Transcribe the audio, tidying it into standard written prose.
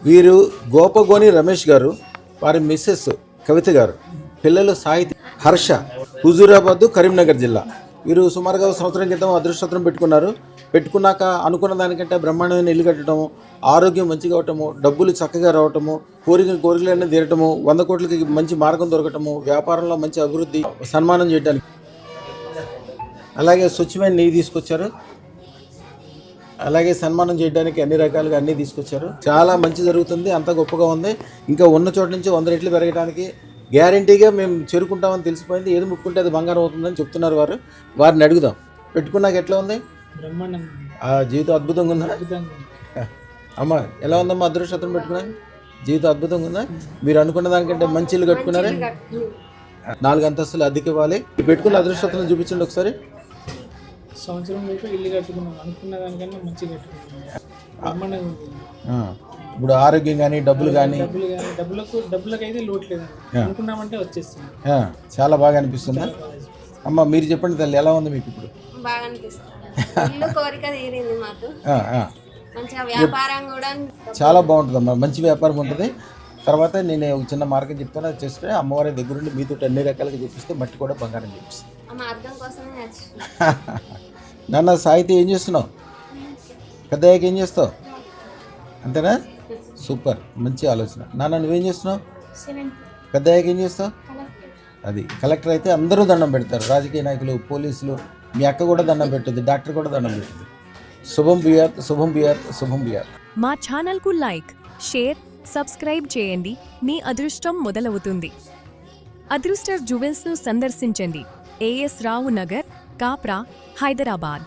వీరు గోపగోని రమేష్ గారు, వారి మిస్సెస్ కవిత గారు, పిల్లలు సాహితీ హర్ష, హుజూరాబాద్ కరీంనగర్ జిల్లా. వీరు సుమారుగా సంవత్సరం క్రితం అదృష్టం పెట్టుకున్నాక అనుకున్న దానికంటే బ్రహ్మాండమైన ఇల్లు కట్టడము, ఆరోగ్యం మంచిగా అవటము, డబ్బులు చక్కగా రావటము, కోరికలన్నీ తీరటము, 100 కోట్లకి మంచి మార్గం దొరకటము, వ్యాపారంలో మంచి అభివృద్ధి, సన్మానం చేయడానికి. అలాగే స్వచ్ఛమైన నెయ్యి తీసుకొచ్చారు. అలాగే సన్మానం చేయడానికి అన్ని రకాలుగా అన్నీ తీసుకొచ్చారు. చాలా మంచి జరుగుతుంది, అంత గొప్పగా ఉంది. ఇంకా ఉన్న చోట నుంచి 100 రెట్లు పెరగడానికి గ్యారంటీగా మేము చేరుకుంటామని తెలిసిపోయింది. ఏది ముక్కుంటే అది బంగారం అవుతుందని చెప్తున్నారు వారిని అడుగుదాం. పెట్టుకున్నాక ఎట్లా ఉంది? ఆ జీవితం అద్భుతంగా ఉందా అమ్మ? ఎలా ఉందమ్మా అదృష్టం పెట్టుకున్నాక? జీవితం అద్భుతంగా ఉందా? మీరు అనుకున్న దానికంటే మంచి ఇల్లు కట్టుకున్నారే? 4 అంతస్తులు అద్దెకి ఇవ్వాలి. పెట్టుకున్న అదృష్టం చూపించండి ఒకసారి. సంవత్సరం ఇల్లు కట్టుకున్నాం, అనుకున్న దానికన్నా మంచిగా కట్టుకున్నాం. ఇప్పుడు ఆరోగ్యం కానీ డబ్బులు కానీ డబ్బులకైతే లోటు లేదండి, అనుకున్నామంటే వచ్చేస్తుంది. చాలా బాగా అనిపిస్తుందా అమ్మ? మీరు చెప్పండి తల్లి, ఎలా ఉంది మీకు ఇప్పుడు? బాగా అనిపిస్తుంది. ఇల్లు కోరిక తీరింది మాకు. మంచిగా వ్యాపారం కూడా చాలా బాగుంటుందమ్మా, మంచి వ్యాపారం ఉంటుంది. తర్వాత నేను ఒక చిన్న మార్గం చెప్తాను, అది చేస్తే అమ్మవారి దగ్గరుండి మీతో అన్ని రకాలుగా చూపిస్తే మట్టి కూడా బంగారం చూపిస్తుంది. నాన్న సాహితీ ఏం చేస్తున్నావు? పెద్దయ్యాక ఏం చేస్తావు? అంతేనా? సూపర్, మంచి ఆలోచన. నాన్న నువ్వేం చేస్తున్నావు? పెద్దయ్యాక ఏం చేస్తావు? అది కలెక్టర్ అయితే అందరూ దండం పెడతారు, రాజకీయ నాయకులు, పోలీసులు. మీ అక్క కూడా దండం పెట్టుద్ది, డాక్టర్ కూడా దండం పెట్టుద్ది. శుభం బియార్, శుభం బియార్, శుభం బియార్. మా ఛానల్కు లైక్, షేర్, సబ్స్క్రైబ్ చేయండి. మీ అదృష్టం మొదలవుతుంది. అదృష్ట జ్యువెల్స్ను సందర్శించండి. AS రావు నగర్, కాప్రా, హైదరాబాద్.